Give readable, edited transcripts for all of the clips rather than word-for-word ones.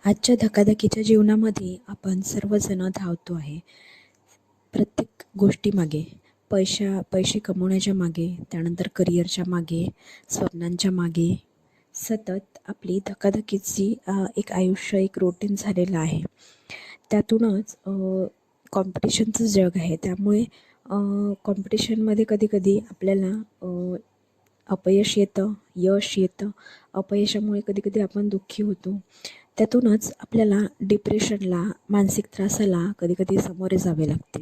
आजच्या धकाधकीच्या जीवनामध्ये आपण सर्वजण धावतो आहे. प्रत्येक गोष्टीमागे पैसे कमवण्याच्या मागे, त्यानंतर करिअरच्या मागे, स्वप्नांच्या मागे सतत आपली धकाधकीची एक आयुष्य, एक रूटीन झालेलं आहे. त्यातूनच कॉम्पिटिशनचं जग आहे. त्यामुळे कॉम्पिटिशनमध्ये कधी-कधी आपल्याला अपयश येतं, यश येतं. अपयशामुळे कधी-कधी आपण दुःखी होतो. त्यातूनच आपल्याला डिप्रेशनला, मानसिक त्रासाला कधी-कधी सामोरे जावे लागते.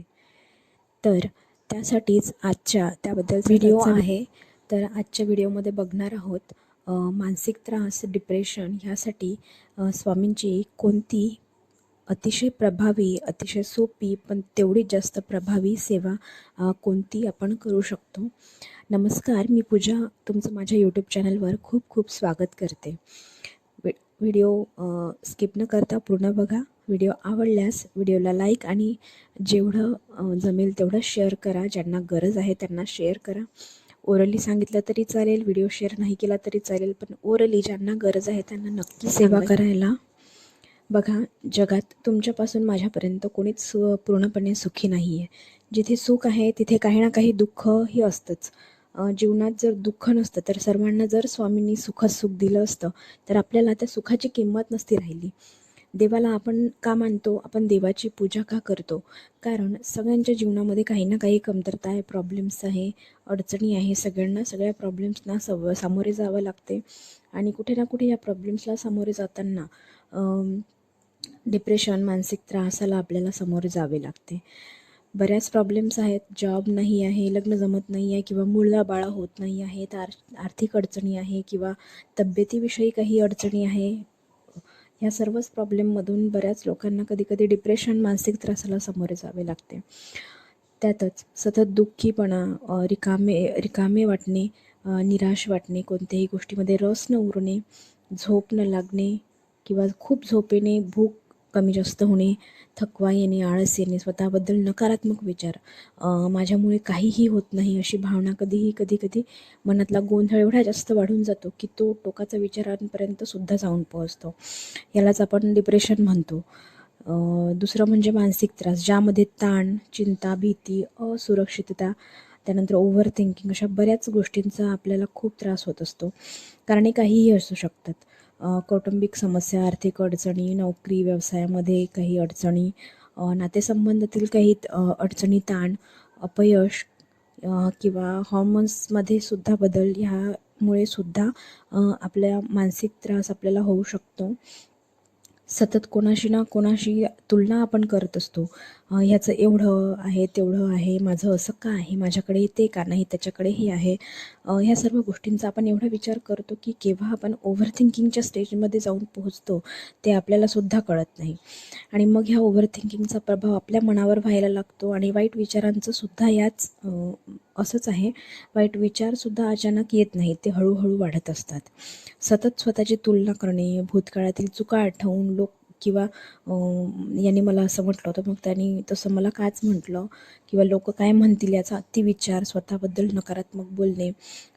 तर त्यासाठीच त्याबद्दल व्हिडिओ आहे. तर आजच्या व्हिडिओमध्ये बघणार आहोत मानसिक त्रास, डिप्रेशन ह्यासाठी स्वामींची कोणती अतिशय प्रभावी, अतिशय सोपी पण तेवढीच जास्त प्रभावी सेवा कोणती आपण करू शकतो. नमस्कार, मी पूजा तुमचं माझ्या यूट्यूब चॅनलवर खूप खूप स्वागत करते. व्हिडिओ स्किप न करता पूर्ण बघा. व्हिडिओ आवडल्यास व्हिडिओला लाईक आणि जेवढं जमेल तेवढं शेअर करा. ज्यांना गरज आहे त्यांना शेअर करा. ओरली सांगितलं तरी चालेल, व्हिडिओ शेअर नाही केला तरी चालेल, पण ओरली ज्यांना गरज आहे त्यांना नक्की सेवा करायला. बघा, जगात तुमच्यापासून माझ्यापर्यंत कोणीच पूर्णपणे सुखी नाही आहे. जिथे सुख आहे तिथे काही ना काही दुःखही असतंच. जीवनात जर दुःख नसतं तर सर्वांना जर स्वामींनी सुख दिलं असतं तर आपल्याला त्या सुखाची किंमत नसती राहिली. देवाला आपण का मानतो? आपण देवाची पूजा का करतो? कारण सगळ्यांच्या जीवनामध्ये काही ना काही कमतरता आहे, प्रॉब्लेम्स आहे, अडचणी आहे. सगळ्यांना सगळ्या प्रॉब्लेम्सना सामोरे जावं लागते आणि कुठे ना कुठे या प्रॉब्लेम्सला सामोरे जाताना डिप्रेशन, मानसिक त्रासाला आपल्याला सामोरे जावे लागते. बऱ्याच प्रॉब्लेम्स आहेत. जॉब नाही आहे, लग्न जमत नाही आहे किंवा मुलं-बाळं होत नाही आहेत, आर्थिक अडचणी आहे किंवा तब्येतीविषयी काही अडचणी आहे. ह्या सर्वच प्रॉब्लेममधून बऱ्याच लोकांना कधी-कधी डिप्रेशन, मानसिक त्रासाला सामोरे जावे लागते. त्यातच सतत दुःखीपणा, रिकामे वाटणे, निराश वाटणे, कोणत्याही गोष्टीमध्ये रस न उरणे, झोप न लागणे किंवा खूप झोप येणे, भूक कमी जास्त होणे, थकवा येणे, आळस येणे, स्वतःबद्दल नकारात्मक विचार, माझ्यामुळे काहीही होत नाही अशी भावना कधी-कधी मनातला गोंधळ एवढा जास्त वाढून जातो की तो टोकाचा विचारांपर्यंत सुद्धा जाऊन पोहोचतो. यालाच आपण डिप्रेशन म्हणतो. दुसरं म्हणजे मानसिक त्रास, ज्यामध्ये ताण, चिंता, भीती, असुरक्षितता, त्यानंतर ओव्हर थिंकिंग अशा बऱ्याच गोष्टींचा आपल्याला खूप त्रास होत असतो. कारणे काहीही असू शकतात. कौटुंबिक समस्या, आर्थिक अडचणी, नोकरी व्यवसायामध्ये काही अडचणी, नातेसंबंधातील काही अडचणी, ताण, अपयश किंवा हॉर्मोन्समध्ये सुद्धा बदल ह्यामुळे सुद्धा आपल्या मानसिक त्रास आपल्याला होऊ शकतो. सतत कोणाशी ना कोणाशी तुलना आपण करत असतो. ह्याचं एवढं आहे, तेवढं आहे, माझं असं का आहे, माझ्याकडे ते का नाही, त्याच्याकडे हे आहे. ह्या सर्व गोष्टींचा आपण एवढा विचार करतो की केव्हा आपण ओव्हर थिंकिंगच्या स्टेजमध्ये जाऊन पोहोचतो ते आपल्याला सुद्धा कळत नाही. आणि मग ह्या ओव्हर थिंकिंगचा प्रभाव आपल्या मनावर व्हायला लागतो आणि वाईट विचारांचं सुद्धा असंच आहे. वाईट विचारसुद्धा अचानक येत नाहीत, ते हळूहळू वाढत असतात. सतत स्वतःची तुलना करणे, भूतकाळातील चुका आठवून किंवा याने मला असं म्हटलं होतं, मग त्यांनी तसं मला काच म्हटलं किंवा लोक काय म्हणतील याचा अतिविचार, स्वतःबद्दल नकारात्मक बोलणे,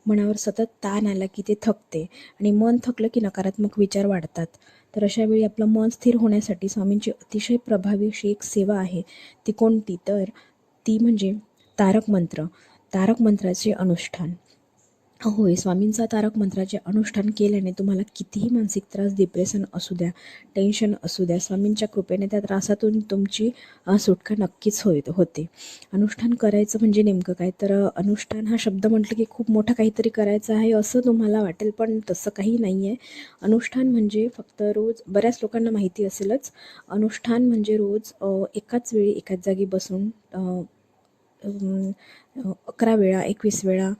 मनावर सतत ताण आला की ते थकते आणि मन थकलं की नकारात्मक विचार वाढतात. तर अशा वेळी आपलं मन स्थिर होण्यासाठी स्वामींची अतिशय प्रभावी अशी एक सेवा आहे. ती कोणती? तर ती म्हणजे तारक मंत्र. तारक मंत्राचे अनुष्ठान. होय, स्वामींचा तारक मंत्राचे अनुष्ठान केल्याने तुम्हाला कितीही मानसिक त्रास, डिप्रेशन असू द्या, टेन्शन असू द्या, स्वामींच्या कृपेने त्या त्रासातून तुमची सुटका नक्कीच होते. अनुष्ठान करायचं म्हणजे नेमकं काय? तर अनुष्ठान हा शब्द म्हटलं की खूप मोठं काहीतरी करायचं आहे असं तुम्हाला वाटेल, पण तसं काही नाही आहे. अनुष्ठान म्हणजे फक्त रोज, बऱ्याच लोकांना माहिती असेलच, अनुष्ठान म्हणजे रोज एकाच वेळी एकाच जागी बसून 11 वेळा, 21 वेळा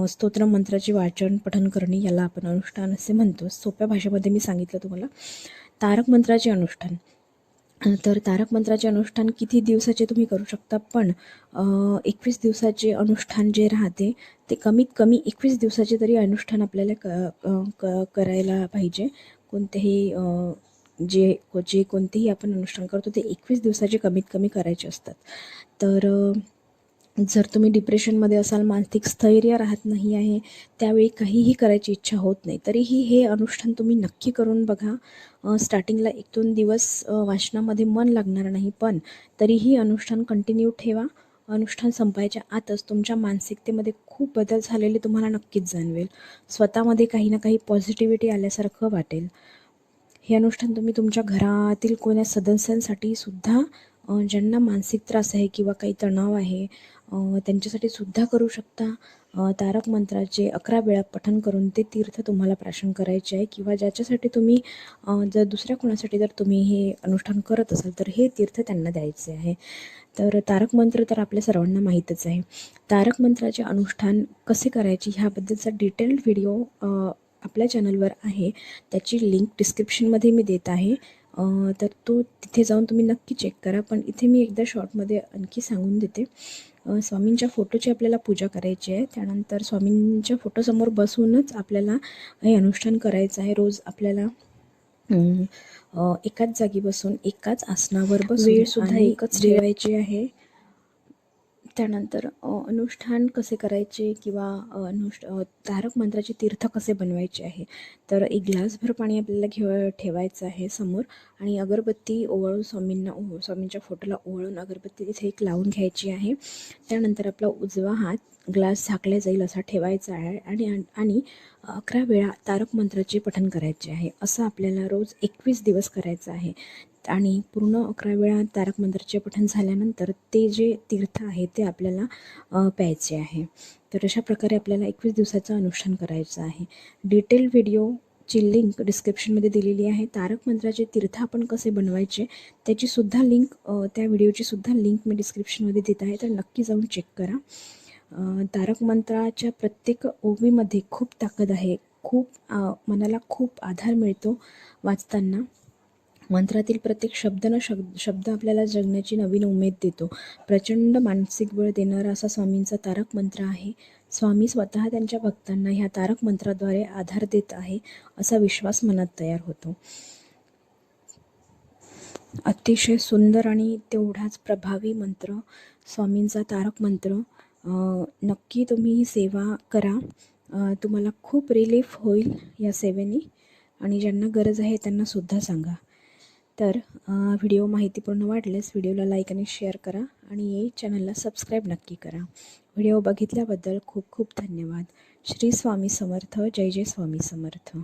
स्तोत्र मंत्राचे वाचन, पठण करणे, याला आपण अनुष्ठान असे म्हणतो. सोप्या भाषेमध्ये मी सांगितलं तुम्हाला. तारक मंत्राचे अनुष्ठान. तर तारक मंत्राचे अनुष्ठान किती दिवसाचे तुम्ही करू शकता, पण 21 दिवसाचे अनुष्ठान जे राहते ते कमीत कमी 21 दिवसाचे तरी अनुष्ठान आपल्याला करायला पाहिजे. जे कोणतेही आपण अनुष्ठान करतो ते 21 दिवसाचे कमीत कमी करायचे असतात. तर जर तुम्ही डिप्रेशनमध्ये असाल, मानसिक स्थैर्य राहत नाही आहे, त्यावेळी काहीही करायची इच्छा होत नाही, तरीही हे अनुष्ठान तुम्ही नक्की करून बघा. स्टार्टिंगला 1-2 दिवस वाचनामध्ये मन लागणार नाही, पण तरीही अनुष्ठान कंटिन्यू ठेवा. अनुष्ठान संपायच्या आतच तुमच्या मानसिकतेमध्ये खूप बदल झालेले तुम्हाला नक्कीच जाणवेल. स्वतःमध्ये काही ना काही पॉझिटिव्हिटी आल्यासारखं वाटेल. हे अनुष्ठान तुम्ही तुमच्या घरातील कोण्या सदस्यांसाठी सुद्धा, ज्यांना मानसिक त्रास आहे किंवा काही तणाव आहे, त्यांच्यासाठी सुद्धा करू शकता. तारक मंत्राचे 11 वेळा पठण करून ते तीर्थ तुम्हाला प्राशन करायचे आहे, किंवा ज्याच्यासाठी तुम्ही, जर दुसऱ्या कोणासाठी जर तुम्ही हे अनुष्ठान करत असाल तर हे तीर्थ त्यांना द्यायचे आहे. तर तारक मंत्र तर आपल्या सर्वांना माहीतच आहे. तारक मंत्राचे अनुष्ठान कसे करायचे ह्याबद्दलचा डिटेल्ड व्हिडिओ आपल्या चॅनलवर आहे. त्याची लिंक डिस्क्रिप्शनमध्ये मी देत आहे. तर तो तिथे जाऊन तुम्ही नक्की चेक करा. पण इथे मी एकदा शॉर्टमध्ये आणखी सांगून देते. स्वामींच्या फोटोची आपल्याला पूजा करायची आहे. त्यानंतर स्वामींच्या फोटोसमोर बसूनच आपल्याला हे अनुष्ठान करायचं आहे. रोज आपल्याला एकाच जागी बसून, एकाच आसनावर बसून वेळसुद्धा एकच ठेवायची आहे. त्यानंतर अनुष्ठान कसे करायचे किंवा तारक मंत्राचे तीर्थ कसे बनवायचे आहे, तर एक ग्लासभर पाणी आपल्याला ठेवायचं आहे समोर, आणि अगरबत्ती ओवाळून स्वामींच्या फोटोला ओवाळून अगरबत्ती तिथे एक लावून घ्यायची आहे. त्यानंतर आपला उजवा हात ग्लास झाकला जाईल असा ठेवायचा आहे, आणि 11 वेळा तारक मंत्राचे पठण करायचे आहे. असं आपल्याला रोज 21 दिवस करायचं आहे. आणि पूर्ण 11 वेळा तारक मंत्राचे पठण झाल्यानंतर ते जे तीर्थ आहे ते आपल्याला प्यायचे आहे. तर अशा प्रकारे आपल्याला 21 दिवसाचं अनुष्ठान करायचं आहे. डिटेल व्हिडिओची लिंक डिस्क्रिप्शनमध्ये दिलेली आहे. तारक मंत्राचे तीर्थ आपण कसे बनवायचे त्याचीसुद्धा लिंक, त्या व्हिडिओचीसुद्धा लिंक मी डिस्क्रिप्शनमध्ये देत आहे, तर नक्की जाऊन चेक करा. तारक मंत्राच्या प्रत्येक ओवीमध्ये खूप ताकद आहे. मनाला खूप आधार मिळतो वाचताना. मंत्रातील प्रत्येक शब्द आपल्याला जगण्याची नवीन उमेद देतो. प्रचंड मानसिक बळ देणारा असा स्वामींचा तारक मंत्र आहे. स्वामी स्वतः त्यांच्या भक्तांना ह्या तारक मंत्राद्वारे आधार देत आहे असा विश्वास मनात तयार होतो. अतिशय सुंदर आणि तेवढाच प्रभावी मंत्र स्वामींचा तारक मंत्र. नक्की तुम्ही ही सेवा करा. तुम्हाला खूप रिलीफ होईल या सेवेने, आणि ज्यांना गरज आहे त्यांनासुद्धा सांगा. तर व्हिडिओ माहितीपूर्ण वाटल्यास व्हिडिओला लाईक आणि शेअर करा, आणि चॅनलला सबस्क्राईब नक्की करा. व्हिडिओ बघितल्याबद्दल खूप खूप धन्यवाद. श्री स्वामी समर्थ. जय जय स्वामी समर्थ.